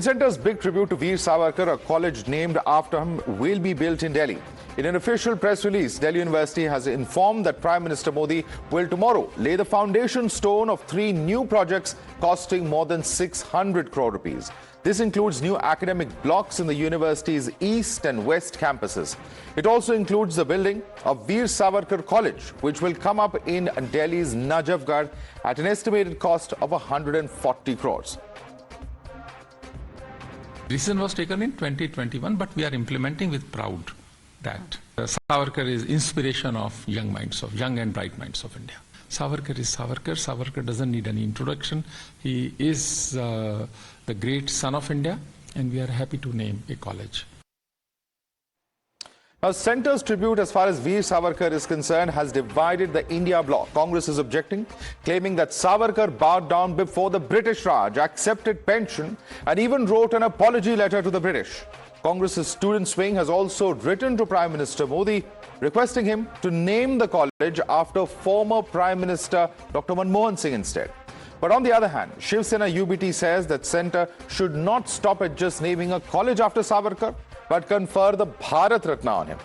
Centre's big tribute to Veer Savarkar, a college named after him, will be built in Delhi. In an official press release, Delhi University has informed that Prime Minister Modi will tomorrow lay the foundation stone of 3 new projects costing more than 600 crore rupees. This includes new academic blocks in the university's east and west campuses. It also includes the building of Veer Savarkar College, which will come up in Delhi's Najafgarh at an estimated cost of 140 crores. Decision was taken in 2021, but we are implementing with pride that Savarkar is inspiration of young minds, of young and bright minds of India. Savarkar is Savarkar. Savarkar doesn't need any introduction. He is the great son of India, and we are happy to name a college. Now, Centre's tribute as far as Veer Savarkar is concerned has divided the India bloc. Congress is objecting, claiming that Savarkar bowed down before the British Raj, accepted pension and even wrote an apology letter to the British. Congress's student wing has also written to Prime Minister Modi, requesting him to name the college after former Prime Minister Dr. Manmohan Singh instead. But on the other hand, Shiv Sena UBT says that Centre should not stop at just naming a college after Savarkar, but confer the Bharat Ratna on him.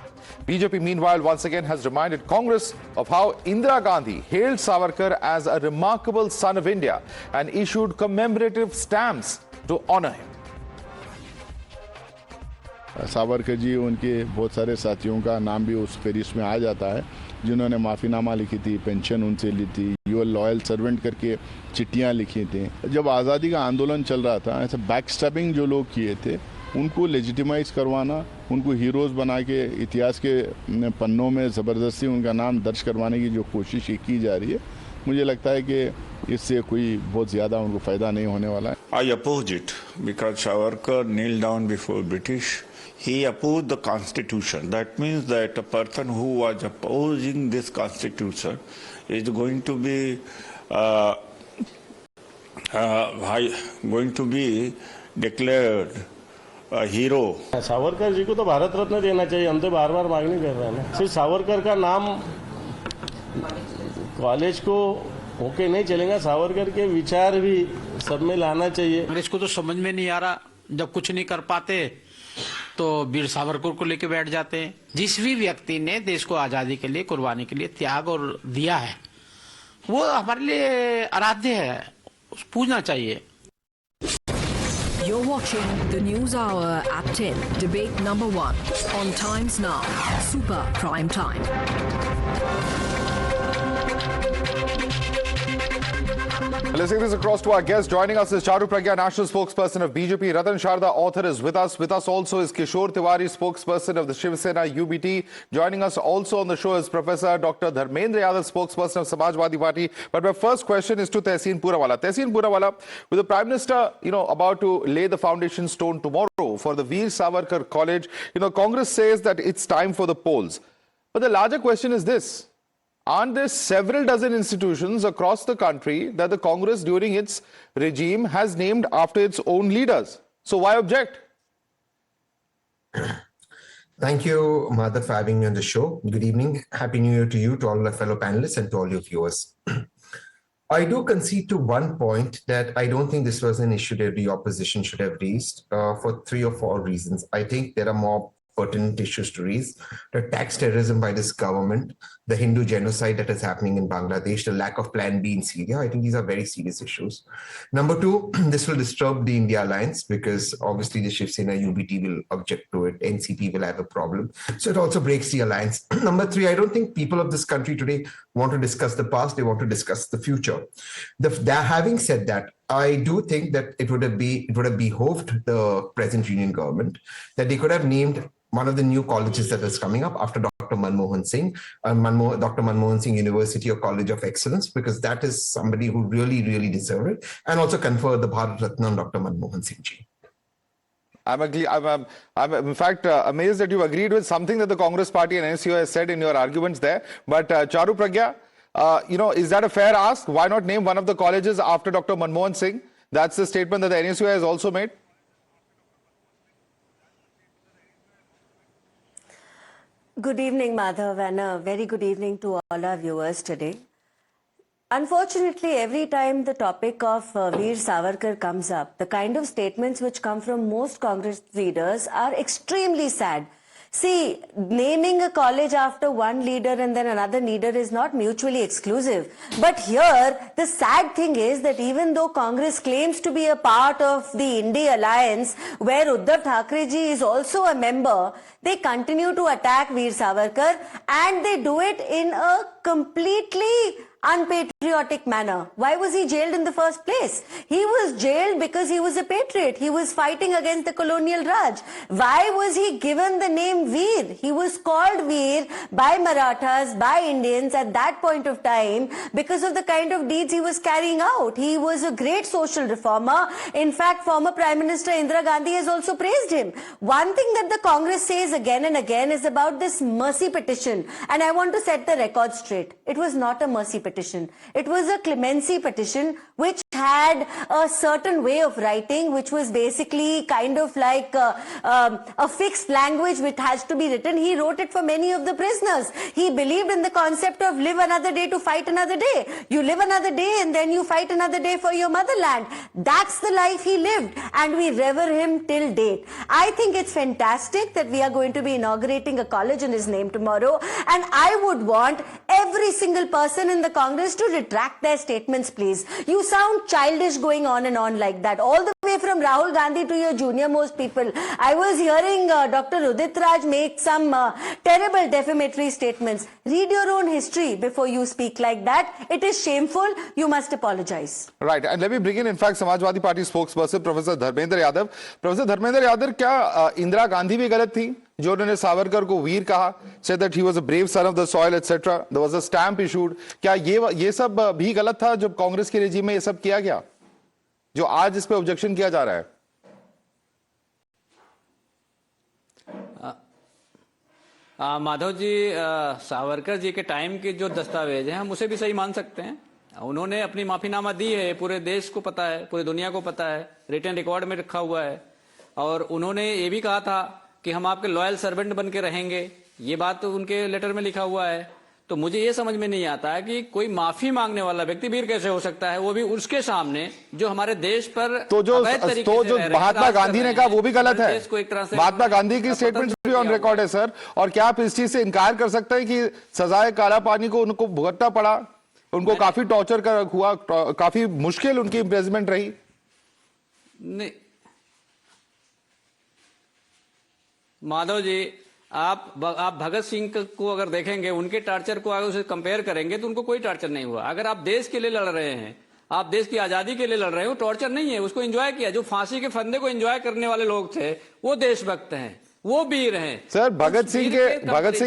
BJP, meanwhile, once again has reminded Congress of how Indira Gandhi hailed Savarkar as a remarkable son of India and issued commemorative stamps to honor him. Savarkar ji उनके बहुत सारे साथियों का नाम भी उस Ferris में आ जाता है जिन्होंने माफ़ीनामा लिखी थी, पेंशन उनसे ली थी, यूएल लॉयल सर्वेंट करके चिट्ठियां लिखी थी। जब आज़ादी का आंदोलन चल रहा था, ऐसे बैक स्टैबिंग जो लोग किए थे उनको लेजिटिमाइज करवाना, उनको हीरोज़ बना के इतिहास के पन्नों में ज़बरदस्ती उनका नाम दर्ज करवाने की जो कोशिश की जा रही है, मुझे लगता है कि इससे कोई बहुत ज़्यादा उनको फ़ायदा नहीं होने वाला है। I oppose it because Savarkar kneeled down before British. He opposed the constitution. That means that a person who was opposing this constitution is going to be declared a hero. Savarkar ji को तो भारत रत्न देना चाहिए, हम तो बार बार मांगनी कर रहे हैं ना। सिर्फ सावरकर का नाम कॉलेज को होके नहीं चलेगा, सावरकर के विचार भी सब में लाना चाहिए। इसको तो समझ में नहीं आ रहा, जब कुछ नहीं कर पाते तो वीर सावरकर को लेके बैठ जाते हैं। जिस भी व्यक्ति ने देश को आजादी के लिए, कुर्बानी के लिए त्याग और दिया है, वो हमारे लिए आराध्य है, पूजना चाहिए। You're watching the News Hour at 10, debate number 1 on Times Now, Super Prime Time. Let's take this across to our guest. Joining us is Charu Pragya, national spokesperson of BJP. Ratan Sharda, author, is with us. With us also is Kishore Tiwari, spokesperson of the Shiv Sena UBT. Joining us also on the show is Professor Dr. Dharmendra Yadav, spokesperson of Samajwadi Party. But my first question is to Tehseen Poorawala. Tehseen Poorawala, with the Prime Minister, about to lay the foundation stone tomorrow for the Veer Savarkar College, Congress says that it's time for the polls. But the larger question is this. Aren't there several dozen institutions across the country that the Congress during its regime has named after its own leaders? So why object? Thank you, Madhav, for having me on the show. Good evening. Happy New Year to you, to all our fellow panelists and to all your viewers. I do concede to one point that I don't think this was an issue that the opposition should have raised for 3 or 4 reasons. I think there are more pertinent issues to raise: the tax terrorism by this government, the Hindu genocide that is happening in Bangladesh, the lack of plan B in Syria. I think these are very serious issues. Number 2, this will disturb the India alliance because obviously the Shiv Sena UBT will object to it. NCP will have a problem. So it also breaks the alliance. Number 3, I don't think people of this country today want to discuss the past. They want to discuss the future. Having said that, I do think that it would have behoved the present union government that they could have named one of the new colleges that is coming up after Dr. Manmohan Singh, Dr. Manmohan Singh University or College of Excellence, because that is somebody who really, really deserved it, and also confer the Bharat Ratna on Dr. Manmohan Singh ji. I'm in fact amazed that you agreed with something that the Congress party and NSU has said in your arguments there. But Charu Pragya, is that a fair ask? Why not name one of the colleges after Dr. Manmohan Singh? That's the statement that the NSU has also made. Good evening, Madhav, and a very good evening to all our viewers today. Unfortunately, every time the topic of Veer Savarkar comes up, the kind of statements which come from most Congress leaders are extremely sad. See, naming a college after one leader and then another leader is not mutually exclusive. But here, the sad thing is that even though Congress claims to be a part of the India alliance, where Uddhav Thackeray ji is also a member, they continue to attack Veer Savarkar, and they do it in a completely unpatriotic manner. Why was he jailed in the first place? He was jailed because he was a patriot. He was fighting against the colonial Raj. Why was he given the name Veer? He was called Veer by Marathas, by Indians at that point of time because of the kind of deeds he was carrying out. He was a great social reformer. In fact, former Prime Minister Indira Gandhi has also praised him. One thing that the Congress says again and again is about this mercy petition. And I want to set the record straight. It was not a mercy petition. It was a clemency petition which had a certain way of writing, which was basically kind of like a fixed language which has to be written. He wrote it for many of the prisoners. He believed in the concept of live another day to fight another day. You live another day and then you fight another day for your motherland. That's the life he lived, and we revere him till date. I think it's fantastic that we are going to be inaugurating a college in his name tomorrow, and I would want every single person in the Congress to retract their statements, please. You sound childish going on and on like that, all the way from Rahul Gandhi to your junior most people. I was hearing Dr. Udit Raj make some terrible defamatory statements. Read your own history before you speak like that. It is shameful. You must apologize. Right, and let me bring in fact, Samajwadi Party spokesperson Professor Dharmendra Yadav. Professor Dharmendra Yadav, क्या इंदिरा गांधी भी गलत थी जो उन्होंने सावरकर को वीर कहा, said that he was a brave son of the soil, etc. There was a stamp issued. क्या ये सब भी गलत था जब कांग्रेस के रेजिम में ये सब किया गया, जो आज इस पे ऑब्जेक्शन किया जा रहा है? माधव जी, सावरकर जी के टाइम के जो दस्तावेज हैं हम उसे भी सही मान सकते हैं. उन्होंने अपनी माफीनामा दी है, पूरे देश को पता है, पूरी दुनिया को पता है, रिटन रिकॉर्ड में रखा हुआ है. और उन्होंने ये भी कहा था कि हम आपके लॉयल सर्वेंट बन के रहेंगे. ये बात तो उनके लेटर में लिखा हुआ है. तो मुझे ये समझ में नहीं आता है कि कोई माफी मांगने वाला व्यक्ति वीर कैसे हो सकता है, वो भी उसके सामने जो हमारे देश पर तो जो महात्मा गांधी ने कहा वो भी गलत है. महात्मा गांधी की स्टेटमेंट्स भी ऑन रिकॉर्ड है सर. और क्या आप इस चीज से इनकार कर सकते हैं कि सजाए काला पानी को उनको भुगतना पड़ा, उनको काफी टॉर्चर हुआ, काफी मुश्किल उनकी इम्प्रिजमेंट रही? नहीं माधव जी, आप भगत सिंह को अगर देखेंगे, उनके टॉर्चर को अगर उसे कंपेयर करेंगे तो उनको कोई टॉर्चर नहीं हुआ. अगर आप देश के लिए लड़ रहे हैं, आप देश की आजादी के लिए लड़ रहे हो, टॉर्चर नहीं है, उसको एंजॉय किया. जो फांसी के फंदे को एंजॉय करने वाले लोग थे वो देशभक्त हैं, वो वीर हैं. सर भगत सिंह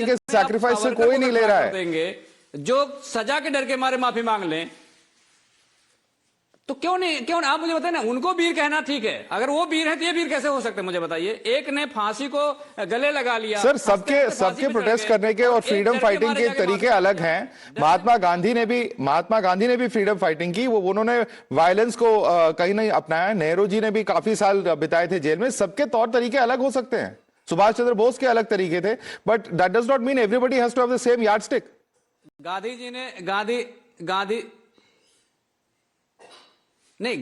के सैक्रिफाइस से कोई नहीं ले रहा है. जो सजा के डर के मारे माफी मांग लें तो क्यों आप मुझे बताइए ना. उनको वीर कहना ठीक है, अगर वो वीर है तो ये वीर कैसे हो सकते हैं मुझे बताइए. एक ने फांसी को गले लगा लिया. सर सबके प्रोटेस्ट करने के और फ्रीडम फाइटिंग के तरीके अलग हैं. महात्मा गांधी ने भी फ्रीडम फाइटिंग की, वो उन्होंने वायलेंस को कहीं नहीं अपनाया. नेहरू जी ने भी काफी साल बिताए थे जेल में. सबके तौर तरीके अलग हो सकते हैं. सुभाष चंद्र बोस के अलग तरीके थे, but that does not mean everybody has to have the same yardstick.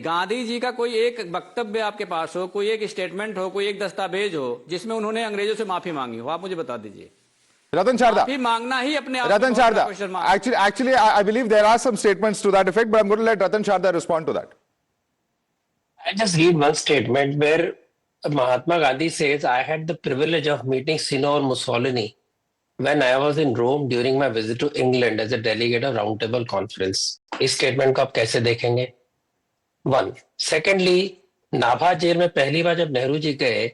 Gandhi ji का कोई एक वक्तव्य आपके पास हो, कोई एक स्टेटमेंट हो, कोई एक दस्तावेज हो जिसमें उन्होंने अंग्रेजों से माफी मांगी हो, आप मुझे बता दीजिए. Ratan Sharda. माफी मांगना ही अपने आप Ratan Sharda. Actually, I believe there are some statements to that effect, but I'm going to let Ratan Sharda respond to that. I just read one statement where Mahatma Gandhi says, I had the privilege of meeting Signor Mussolini when I was in Rome during my visit to England as a delegate of Roundtable Conference. इस statement को आप कैसे देखेंगे? One. Secondly, Nabha jail में पहली बार जब नेहरू जी गए,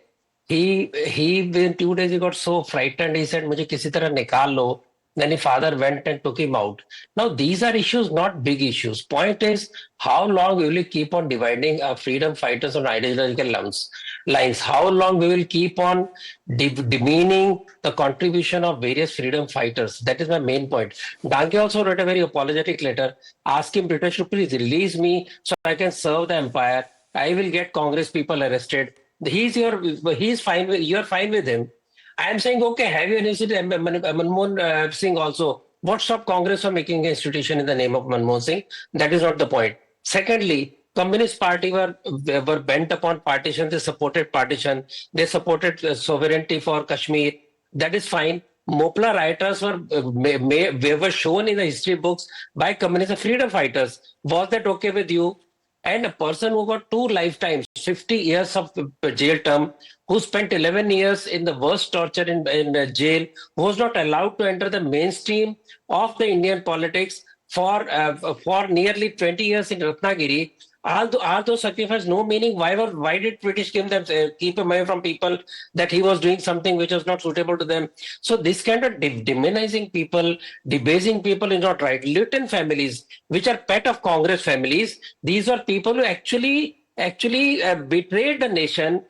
he within 2 days he got so frightened, he said मुझे किसी तरह निकाल लो. Then his father went and took him out. Now these are issues, not big issues. Point is, how long will we keep on dividing our freedom fighters on ideological lines? How long we will keep on demeaning the contribution of various freedom fighters? That is my main point. Danke also wrote a very apologetic letter asking British to please release me so I can serve the empire. I will get Congress people arrested. He's fine with, you're fine with him. I am saying, okay, have you visited Manmohan Singh also? What stopped Congress from making an institution in the name of Manmohan Singh? That is not the point. Secondly, Communist Party were bent upon partition. They supported partition. They supported sovereignty for Kashmir. That is fine. Mopla rioters were shown in the history books by communist freedom fighters. Was that okay with you? And a person who got 2 lifetimes, 50 years of jail term, who spent 11 years in the worst torture in jail, who was not allowed to enter the mainstream of the Indian politics for nearly 20 years in Ratnagiri. All those sacrifices no meaning? Why did British keep him away from people that he was doing something which was not suitable to them? So this kind of demonizing people, debasing people is not right. Lutyens families, which are pet of Congress families, these are people who actually betrayed the nation.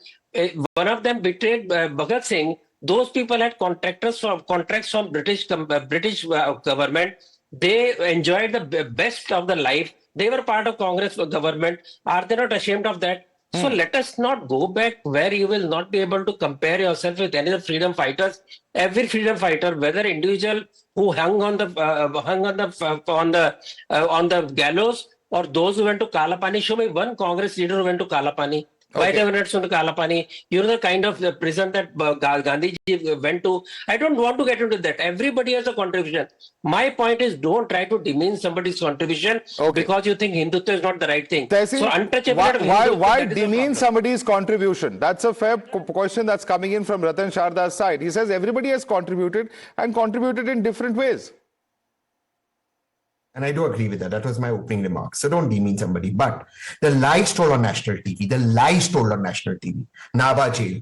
One of them betrayed Bhagat Singh. Those people had contracts from British government. They enjoyed the best of the life. They were part of Congress government. Are they not ashamed of that? So let us not go back where you will not be able to compare yourself with any of the freedom fighters. Every freedom fighter, whether individual who hung on the gallows, or those who went to Kalapani, show me one Congress leader who went to Kalapani. Why they were not to Kalapani? You know the kind of prison that Gandhiji went to. I don't want to get into that. Everybody has a contribution. My point is, don't try to demean somebody's contribution because you think Hindutva is not the right thing. Tehsil, so untouchable. Why demean somebody's contribution? That's a fair question that's coming in from Ratan Sharda's side. He says everybody has contributed and contributed in different ways. And I do agree with that. That was my opening remarks. So don't demean somebody. But the lies told on national TV, Nabha Jail.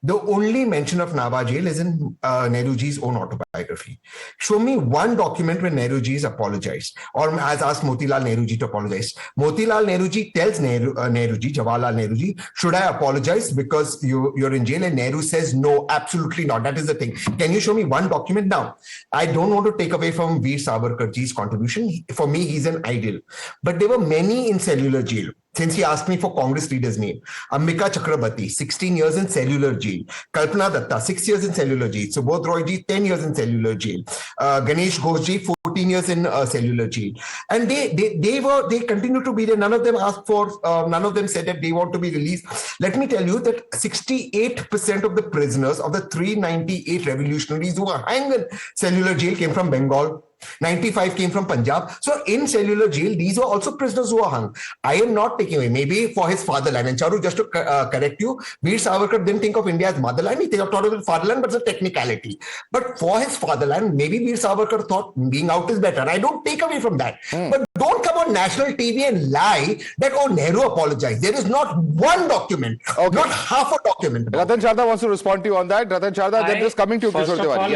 The only mention of Nabha Jail is in Nehruji's own autobiography. Show me one document where Nehruji has apologized or has asked Motilal Nehruji to apologize. Motilal Nehruji tells Jawaharlal Nehruji, should I apologize because you're in jail? And Nehru says, no, absolutely not. That is the thing. Can you show me one document? Now, I don't want to take away from Veer Savarkarji's contribution. For me, he's an ideal. But there were many in cellular jail. Since he asked me for Congress leader's name, Ambika Chakrabarti, 16 years in cellular jail. Kalpana Datta, 6 years in cellular jail. Subodh Royji, 10 years in cellular jail. Ganesh Ghoshji, 14 years in cellular jail. And they continue to be there. None of them asked for, none of them said that they want to be released. Let me tell you that 68% of the prisoners of the 398 revolutionaries who were hanged in cellular jail came from Bengal. 95 came from Punjab. So in cellular jail, these were also prisoners who were hung. I am not taking away, maybe for his fatherland. And Charu, just to correct you, Veer Savarkar didn't think of India as motherland. He thought of his fatherland, but it's a technicality. But for his fatherland, maybe Veer Savarkar thought being out is better. I don't take away from that. But don't come on national TV and lie that, oh, Nehru apologized. There is not one document, not half a document. Ratan Sharda wants to respond to you on that. Ratan Sharda, they're just coming to you, Kishore Tiwari.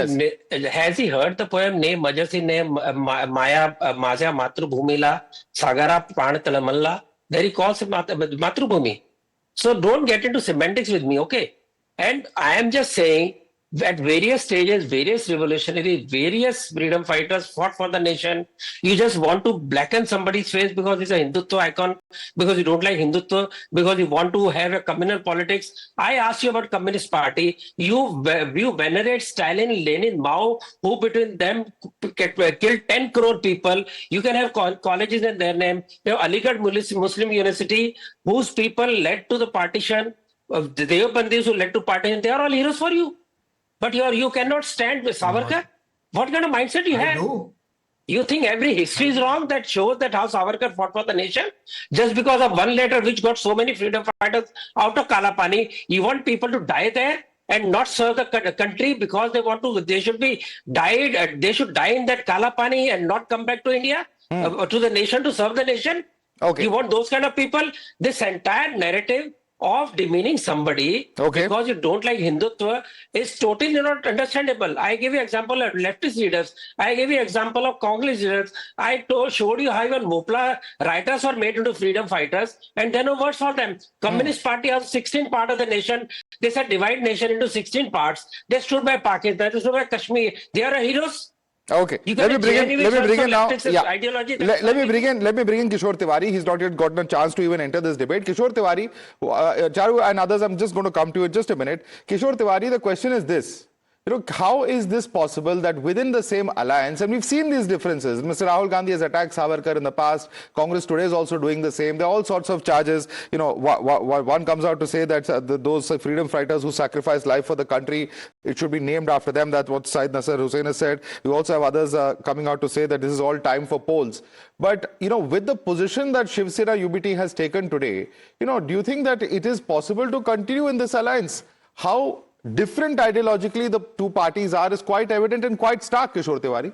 Yes. Has he heard the poem Ne Majasi Ne Maya Mazya Matrubhumila Sagara Pran Talamalla? There he calls it Matrubhumi. So don't get into semantics with me, okay? And I am just saying at various stages, various revolutionaries, various freedom fighters fought for the nation. You just want to blacken somebody's face because he's a Hindutva icon, because you don't like Hindutva, because you want to have a communal politics. I asked you about Communist Party. You venerate Stalin, Lenin, Mao, who between them killed 10 crore people. You can have colleges in their name. You have Aligarh Muslim University, whose people led to the partition. The Devbandis who led to partition, they are all heroes for you. But you cannot stand with Savarkar. What kind of mindset you have? You think every history is wrong that shows that how Savarkar fought for the nation? Just because of one letter which got so many freedom fighters out of Kalapani, you want people to die there and not serve the country because they should die in that Kalapani and not come back to India, to the nation, to serve the nation? Okay. You want those kind of people? This entire narrative of demeaning somebody because you don't like Hindutva is totally not understandable. I gave you example of leftist leaders. I gave you example of Congress leaders. I showed you how even Mopla writers were made into freedom fighters, and then no words for them. Communist Party has 16 part of the nation. They said divide nation into 16 parts. They stood by Pakistan. They stood by Kashmir. They are heroes. Okay, let me bring in now. Yeah. Let me bring in Kishore Tiwari. He's not yet gotten a chance to even enter this debate. Kishore Tiwari, Charu and others, I'm just going to come to it just a minute. Kishore Tiwari, the question is this: how is this possible that within the same alliance, and we've seen these differences, Mr. Rahul Gandhi has attacked Savarkar in the past, Congress today is also doing the same. There are all sorts of charges. One comes out to say that those freedom fighters who sacrificed life for the country, it should be named after them. That's what Syed Nasser Hussain has said. We also have others coming out to say that this is all time for polls. But, with the position that Shiv Sena UBT has taken today, do you think that it is possible to continue in this alliance? How different ideologically the two parties are is quite evident and quite stark, Kishore Tiwari.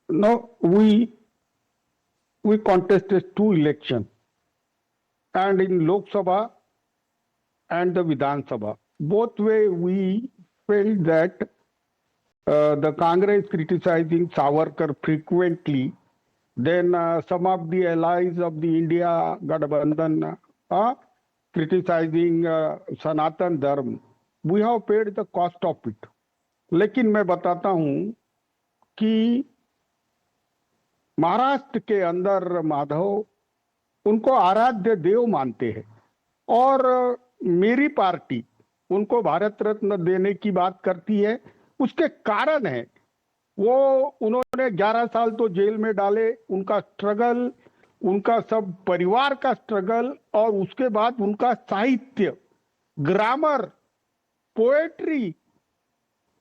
No, we contested two elections, and in Lok Sabha and the Vidhan Sabha, both way we felt that the Congress criticizing Savarkar frequently, then some of the allies of the India Gathbandhan criticizing Sanatan Dharma. We have paid the cost of it. लेकिन मैं बताता हूं कि महाराष्ट्र के अंदर माधव उनको आराध्य देव मानते हैं और मेरी पार्टी उनको भारत रत्न देने की बात करती है। उसके कारण है वो उन्होंने 11 साल तो जेल में डाले, उनका स्ट्रगल, उनका सब परिवार का स्ट्रगल, और उसके बाद उनका साहित्य, ग्रामर, पोएट्री,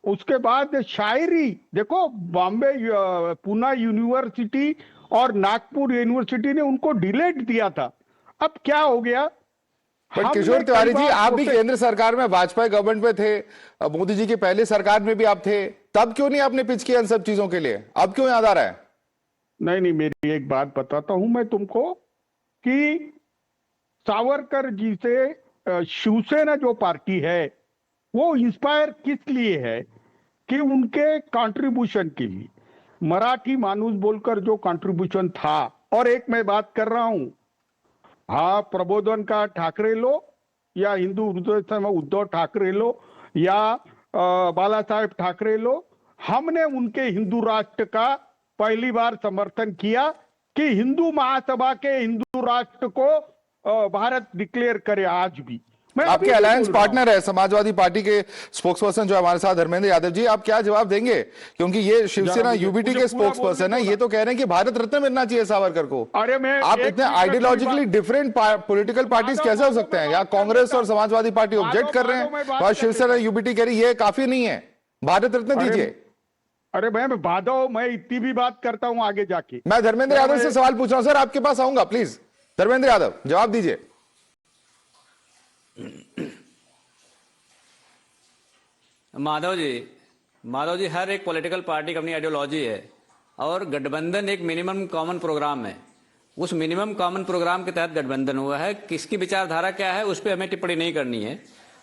उसके बाद शायरी। देखो बॉम्बे पूना यूनिवर्सिटी और नागपुर यूनिवर्सिटी ने उनको डिलेट दिया था। अब क्या हो गया? बट किशोर तिवारी जी, आप भी केंद्र सरकार में वाजपेयी गवर्नमेंट में थे, मोदी जी की पहले सरकार में भी आप थे, तब क्यों नहीं आपने पिच किया इन सब चीजों के लिए? अब क्यों याद आ रहा है? नहीं, मेरी एक बात बताता हूं मैं तुमको कि सावरकर जी से शिवसेना जो पार्टी है वो इंस्पायर किस लिए है कि उनके कंट्रीब्यूशन के लिए, मराठी मानुस बोलकर जो कंट्रीब्यूशन था। और एक मैं बात कर रहा हूं, हाँ, प्रबोधन का ठाकरे लो या हिंदू हृदय में उद्धव ठाकरे लो या बाला साहेब ठाकरे लो, हमने उनके हिंदू राष्ट्र का पहली बार समर्थन किया कि हिंदू महासभा के हिंदू राष्ट्र को भारत डिक्लेयर करे। आज भी आपके अलायंस पार्टनर है समाजवादी पार्टी के स्पोक्सपर्सन जो हमारे साथ धर्मेंद्र यादव जी, आप क्या जवाब देंगे? क्योंकि ये शिवसेना यूबीटी के स्पोक्सपर्सन है, ये तो कह रहे हैं कि भारत रत्न मिलना चाहिए सावरकर को। आप इतने आइडियोलॉजिकली डिफरेंट पॉलिटिकल पार्टीज कैसे हो सकते हैं? या कांग्रेस और समाजवादी पार्टी ऑब्जेक्ट कर रहे हैं और शिवसेना यूबीटी कह रही है काफी नहीं है, भारत रत्न दीजिए। अरे मैं भादव, मैं इतनी भी बात करता हूं आगे जाके। मैं धर्मेंद्र यादव से सवाल पूछ रहा हूं सर, आपके पास आऊंगा, प्लीज धर्मेंद्र यादव जवाब दीजिए। माधव जी, हर एक पॉलिटिकल पार्टी की अपनी आइडियोलॉजी है और गठबंधन एक मिनिमम कॉमन प्रोग्राम है। उस मिनिमम कॉमन प्रोग्राम के तहत गठबंधन हुआ है। किसकी विचारधारा क्या है उस पर हमें टिप्पणी नहीं करनी है।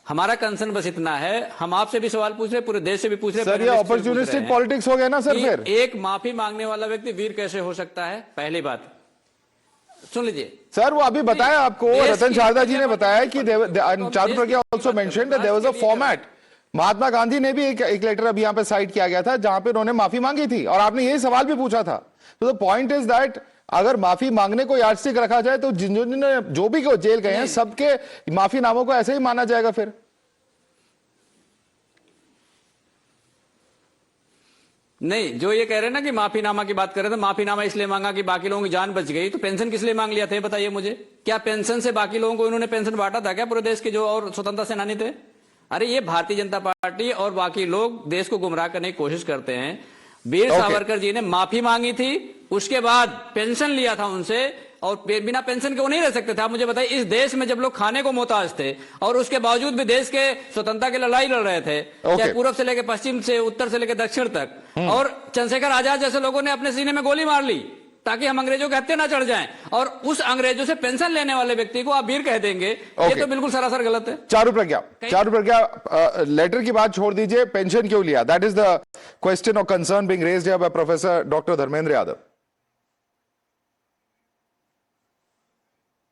हमारा कंसर्न बस इतना है, हम आपसे भी सवाल पूछ रहे, पूरे देश से भी पूछ रहे। सर ये अपॉर्चुनिस्टिक पॉलिटिक्स हो गया ना सर। फिर एक माफी मांगने वाला व्यक्ति वीर कैसे हो सकता है? पहली बात सुन लीजिए सर, वो अभी बताया आपको, रतन शारदा जी ने बताया कि Charu Pragya also mentioned that there was a format. Mahatma Gandhi ने भी एक लेटर अभी यहां पे साइट किया गया था जहां पे उन्होंने माफी मांगी थी और आपने यही सवाल भी पूछा था। तो द पॉइंट इज दैट अगर माफी मांगने को यार्डस्टिक रखा जाए तो जिन्होंने जो भी जेल गए हैं सबके माफी नामों को ऐसे ही माना जाएगा। फिर नहीं, जो ये कह रहे हैं ना कि माफीनामा की बात कर रहे थे, माफीनामा इसलिए मांगा कि बाकी लोगों की जान बच गई, तो पेंशन किस लिए मांग लिया था बताइए मुझे? क्या पेंशन से बाकी लोगों को इन्होंने पेंशन बांटा था क्या, पूरे देश के जो और स्वतंत्रता सेनानी थे? अरे ये भारतीय जनता पार्टी और बाकी लोग देश को गुमराह करने की कोशिश करते हैं। वीर सावरकर जी ने माफी मांगी थी, उसके बाद पेंशन लिया था उनसे, और बिना पेंशन के वो नहीं रह सकते थे। आप मुझे बताइए, इस देश में जब लोग खाने को मोहताज थे और उसके बावजूद भी देश के स्वतंत्रता की लड़ाई लड़ रहे थे, चाहे पूर्व से लेकर पश्चिम से, उत्तर से लेकर दक्षिण तक, और चंद्रशेखर आजाद जैसे लोगों ने अपने सीने में गोली मार ली ताकि हम अंग्रेजों के हत्थे ना चढ़ जाएं, और उस अंग्रेजों से पेंशन लेने वाले व्यक्ति को आप वीर कह देंगे, ये तो बिल्कुल सरासर गलत है। चारू प्रज्ञा लेटर की बात छोड़ दीजिए, पेंशन क्यों लिया? दैट इज द क्वेश्चन और concern being raised here by professor doctor Dharmendra Yadav.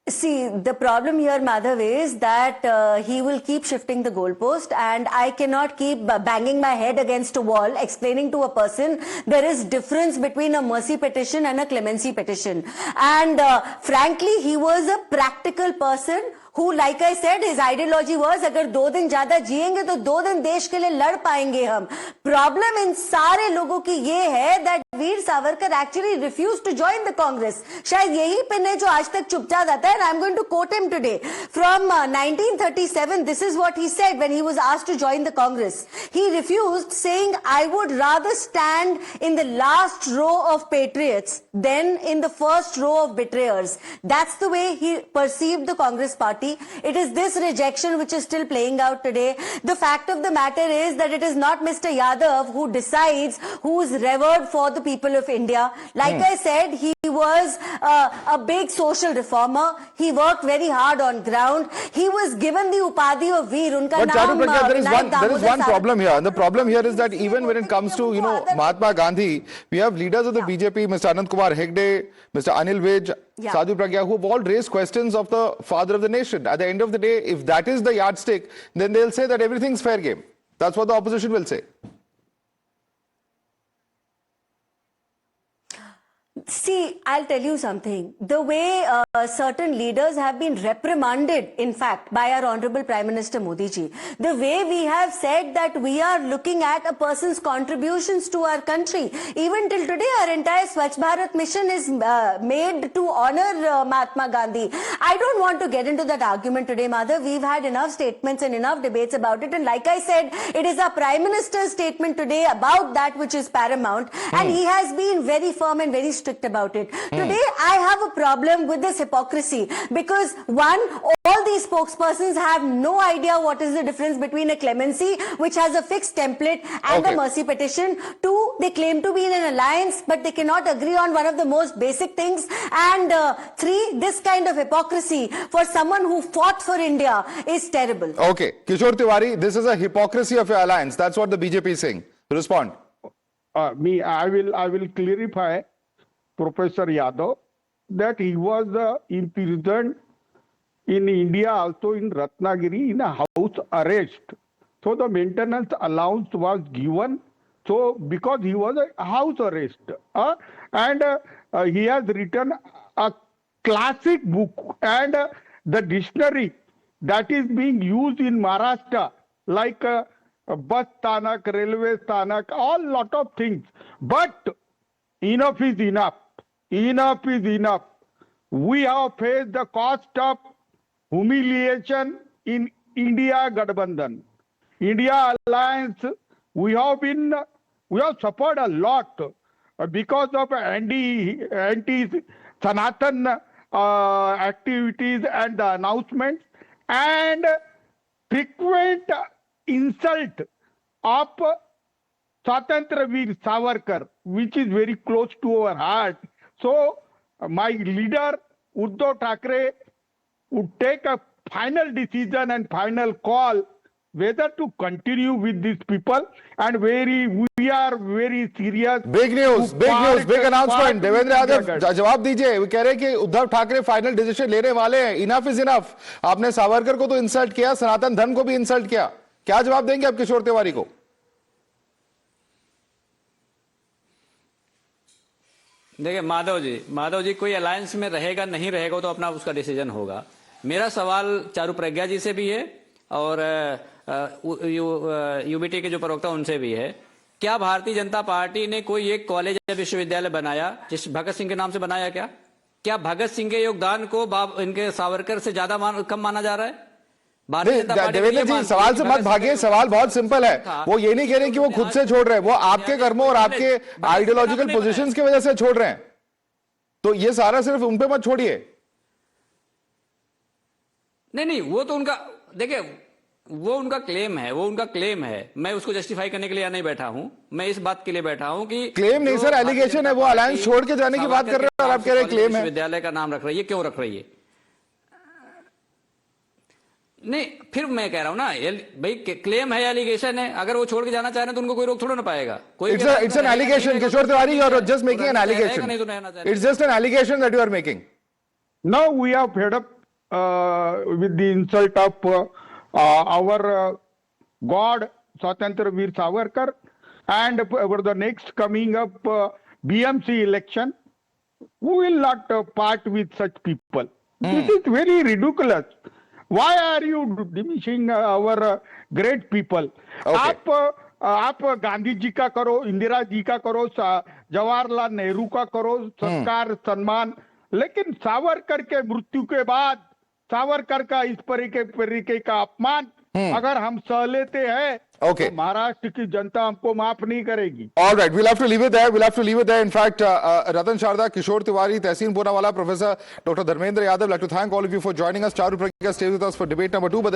See, the problem here, Madhav, is that he will keep shifting the goalpost, and I cannot keep banging my head against a wall explaining to a person there is difference between a mercy petition and a clemency petition. And frankly, he was a practical person who, like I said, his ideology was अगर 2 दिन ज्यादा जिएंगे तो 2 दिन देश के लिए लड़ पाएंगे हम. Problem इन सारे लोगों की ये है that Veer Savarkar actually refused to join the Congress. शायद यही पिन है जो आज तक चुपचाप रहता है. And I'm going to quote him today from 1937. This is what he said when he was asked to join the Congress. He refused, saying, "I would rather stand in the last row of patriots than in the first row of betrayers." That's the way he perceived the Congress party. It is this rejection which is still playing out today. The fact of the matter is that it is not Mr. Yadav who decides who is revered for the people of India. Like I said, he was a big social reformer. He worked very hard on ground. He was given the upadhi of Veer. Unka But naam, Charu Pragya, there is Vinayak one Damodar problem here. And the problem here is that even when it comes to, Mahatma Gandhi, we have leaders of the BJP, Mr. Anand Kumar Hegde, Mr. Anil Vij, Sadhu Pragya, who have all raised questions of the father of the nation. At the end of the day, if that is the yardstick, then they'll say that everything's fair game. That's what the opposition will say. See, I'll tell you something. The way certain leaders have been reprimanded, in fact, by our Honorable Prime Minister Modi ji, the way we have said that we are looking at a person's contributions to our country. Even till today, our entire Swachh Bharat mission is made to honor Mahatma Gandhi. I don't want to get into that argument today, Madhav. We've had enough statements and enough debates about it. And like I said, it is our Prime Minister's statement today about that which is paramount. And he has been very firm and very strict about it. Today, I have a problem with this hypocrisy because one, all these spokespersons have no idea what is the difference between a clemency, which has a fixed template, and a mercy petition. Two, they claim to be in an alliance, but they cannot agree on one of the most basic things. And three, this kind of hypocrisy for someone who fought for India is terrible. Okay, Kishore Tiwari, this is a hypocrisy of your alliance. That's what the BJP is saying. Respond. I will clarify. Professor Yadav, that he was imprisoned in India, also in Ratnagiri, in a house arrest. So the maintenance allowance was given. So because he was a house arrest, and he has written a classic book and the dictionary that is being used in Maharashtra, like bus thanak, railway thanak, all lot of things. But enough is enough. Enough is enough. We have faced the cost of humiliation in India Gadbandhan. India Alliance, we have suffered a lot because of anti-Sanatan activities and the announcements and frequent insult of Swatantra Veer Savarkar, which is very close to our heart. So, my leader, Uddhav Thackeray, would take a final decision and final call whether to continue with these people, and we are very serious. Big news, big announcement. Devendra Yadav जवाब दीजिए. वो कह रहे हैं कि Uddhav Thackeray final decision लेने वाले हैं. Enough is enough. आपने सावरकर को तो इंसल्ट किया, सनातन धर्म को भी इंसल्ट किया. क्या जवाब देंगे आप किशोर तिवारी को? देखिए माधव जी कोई अलायंस में रहेगा नहीं रहेगा तो अपना उसका डिसीजन होगा. मेरा सवाल चारू प्रज्ञा जी से भी है और यूबीटी के जो प्रवक्ता उनसे भी है. क्या भारतीय जनता पार्टी ने कोई एक कॉलेज या विश्वविद्यालय बनाया जिस भगत सिंह के नाम से बनाया? क्या भगत सिंह के योगदान को इनके सावरकर से ज्यादा कम माना जा रहा है? देवेंद्र जी सवाल से मत भागिए. सवाल बहुत सिंपल है. वो ये नहीं कह रहे कि वो खुद से छोड़ रहे हैं, वो आपके कर्मों और आपके आइडियोलॉजिकल पोजीशंस की वजह से छोड़ रहे हैं. तो ये सारा सिर्फ उन पे मत छोड़िए. नहीं वो तो उनका, देखिए वो उनका क्लेम है. मैं उसको जस्टिफाई करने के लिए नहीं बैठा हूं. मैं इस बात के लिए बैठा हूं कि क्लेम नहीं सर, एलिगेशन है. वो अलायंस छोड़ के जाने की बात कर रहे हैं और आप कह रहे हैं क्लेम है. विश्वविद्यालय का नाम रख रही है, क्यों रख रही है? नहीं, फिर मैं कह रहा हूं ना भाई, क्लेम है, एलिगेशन है. अगर वो छोड़ के जाना चाह रहे हैं तो उनको कोई रोक थोड़ा ना पाएगा. It's an allegation. Kishore Tiwari, you are just making an allegation. It's just an allegation that you are making. Now we are fed up with the insult of our God, Swatantra Veer Savarkar, and for the next coming up BMC election, we will not part with such people. This is very ridiculous. Why are you diminishing our great people? Okay. आप गांधी जी का करो, इंदिरा जी का करो, जवाहरलाल नेहरू का करो, सत्कार सम्मान, लेकिन सावरकर के मृत्यु के बाद सावरकर का इस तरीके का अपमान अगर हम सह लेते हैं, Okay. तो महाराष्ट्र की जनता हमको माफ नहीं करेगी. All right, we'll have to leave it there. We'll have to leave it there. In fact, Ratan Sharda, Kishore Tiwari, Tehseen Poonawala, Professor Dr. Dharmendra Yadav, I'd like to thank all of you for joining us. Charu Pragya stays with us for debate number 2. But